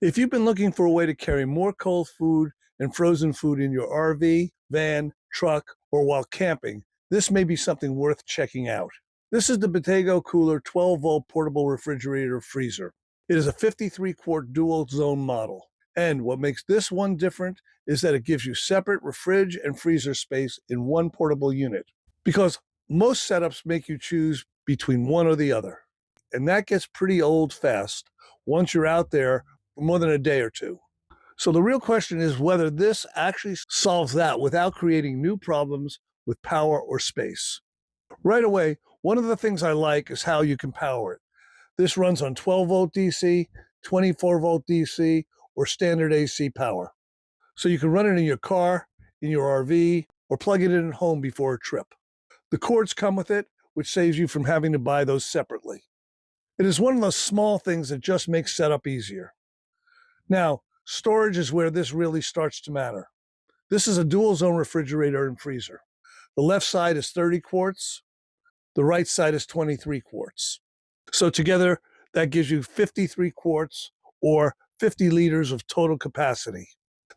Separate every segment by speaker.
Speaker 1: If you've been looking for a way to carry more cold food and frozen food in your RV, van, truck, or while camping, this may be something worth checking out. This is the BODEGAcooler 12-volt portable refrigerator freezer. It is a 53-quart dual-zone model. And what makes this one different is that it gives you separate fridge and freezer space in one portable unit. Because most setups make you choose between one or the other. And that gets pretty old fast once you're out there for more than a day or two. So the real question is whether this actually solves that without creating new problems with power or space. Right away, one of the things I like is how you can power it. This runs on 12-volt DC, 24-volt DC, or standard AC power. So you can run it in your car, in your RV, or plug it in at home before a trip. The cords come with it, which saves you from having to buy those separately. It is one of those small things that just makes setup easier. Now, storage is where this really starts to matter. This is a dual zone refrigerator and freezer. The left side is 30 quarts. The right side is 23 quarts. So together, that gives you 53 quarts or 50 liters of total capacity.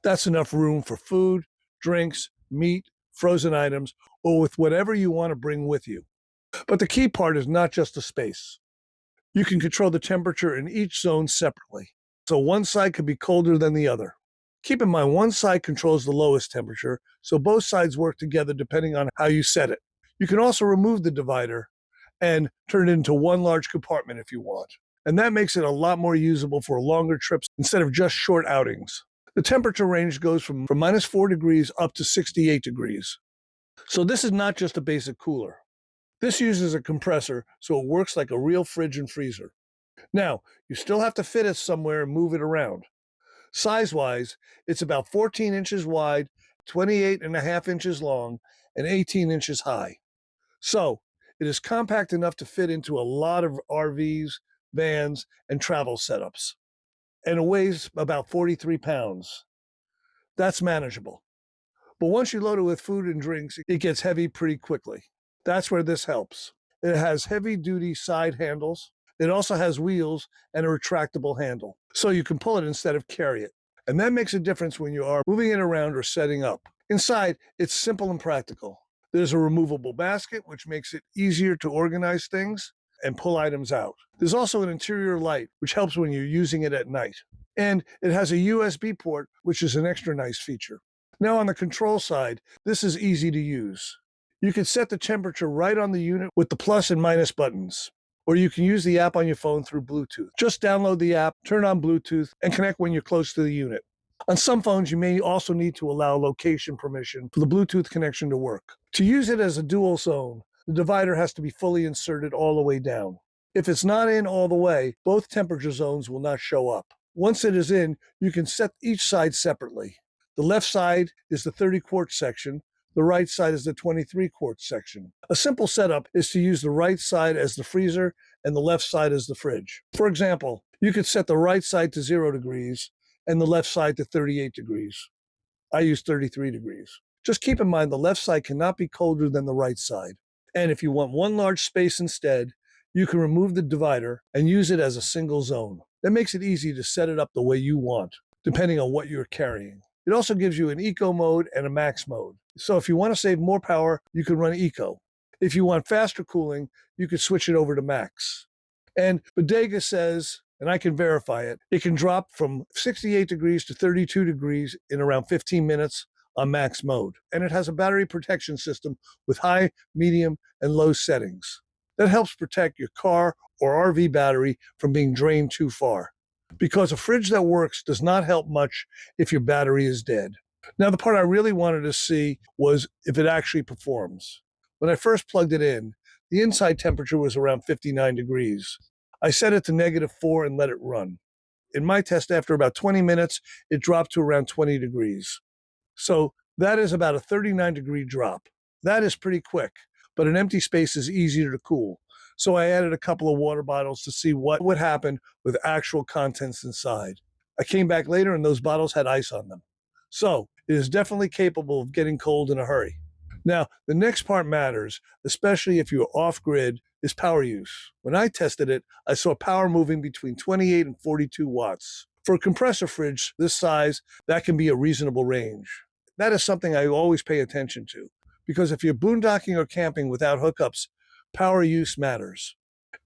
Speaker 1: That's enough room for food, drinks, meat, frozen items, or with whatever you want to bring with you. But the key part is not just the space. You can control the temperature in each zone separately. So one side could be colder than the other. Keep in mind, one side controls the lowest temperature, so both sides work together depending on how you set it. You can also remove the divider and turn it into one large compartment if you want. And that makes it a lot more usable for longer trips instead of just short outings. The temperature range goes from -4 degrees up to 68 degrees. So this is not just a basic cooler. This uses a compressor, so it works like a real fridge and freezer. Now, you still have to fit it somewhere and move it around. Size-wise, it's about 14 inches wide, 28.5 inches long, and 18 inches high. So, it is compact enough to fit into a lot of RVs, vans, and travel setups. And it weighs about 43 pounds. That's manageable. But once you load it with food and drinks, it gets heavy pretty quickly. That's where this helps. It has heavy-duty side handles. It also has wheels and a retractable handle, so you can pull it instead of carry it. And that makes a difference when you are moving it around or setting up. Inside, it's simple and practical. There's a removable basket, which makes it easier to organize things and pull items out. There's also an interior light, which helps when you're using it at night. And it has a USB port, which is an extra nice feature. Now on the control side, this is easy to use. You can set the temperature right on the unit with the plus and minus buttons. Or you can use the app on your phone through Bluetooth. Just download the app, turn on Bluetooth, and connect when you're close to the unit. On some phones, you may also need to allow location permission for the Bluetooth connection to work. To use it as a dual zone, the divider has to be fully inserted all the way down. If it's not in all the way, both temperature zones will not show up. Once it is in, you can set each side separately. The left side is the 30-quart section. The right side is the 23-quart section. A simple setup is to use the right side as the freezer and the left side as the fridge. For example, you could set the right side to 0 degrees and the left side to 38 degrees. I use 33 degrees. Just keep in mind the left side cannot be colder than the right side. And if you want one large space instead, you can remove the divider and use it as a single zone. That makes it easy to set it up the way you want, depending on what you're carrying. It also gives you an eco mode and a max mode. So if you want to save more power, you can run eco. If you want faster cooling, you can switch it over to max. And Bodega says, and I can verify it, it can drop from 68 degrees to 32 degrees in around 15 minutes on max mode. And it has a battery protection system with high, medium, and low settings. That helps protect your car or RV battery from being drained too far. Because a fridge that works does not help much if your battery is dead. Now, the part I really wanted to see was if it actually performs. When I first plugged it in, the inside temperature was around 59 degrees. I set it to -4 and let it run. In my test, after about 20 minutes, it dropped to around 20 degrees. So that is about a 39-degree drop. That is pretty quick, but an empty space is easier to cool. So I added a couple of water bottles to see what would happen with actual contents inside. I came back later and those bottles had ice on them. So it is definitely capable of getting cold in a hurry. Now, the next part matters, especially if you're off-grid, is power use. When I tested it, I saw power moving between 28 and 42 watts. For a compressor fridge this size, that can be a reasonable range. That is something I always pay attention to, because if you're boondocking or camping without hookups, power use matters.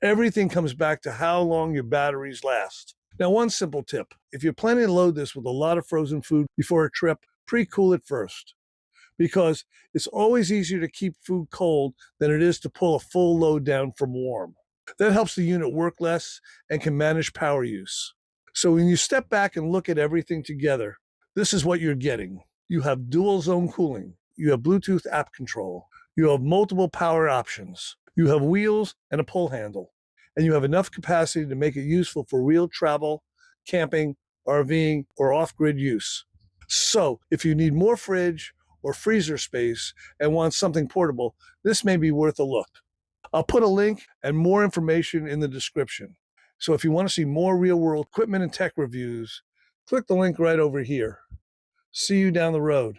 Speaker 1: Everything comes back to how long your batteries last. Now, one simple tip: if you're planning to load this with a lot of frozen food before a trip, pre-cool it first, because it's always easier to keep food cold than it is to pull a full load down from warm. That helps the unit work less and can manage power use. So when you step back and look at everything together, this is what you're getting. You have dual zone cooling, you have Bluetooth app control, you have multiple power options, you have wheels and a pull handle, and you have enough capacity to make it useful for real travel, camping, RVing, or off-grid use. So if you need more fridge or freezer space and want something portable, this may be worth a look. I'll put a link and more information in the description. So if you want to see more real-world equipment and tech reviews, click the link right over here. See you down the road.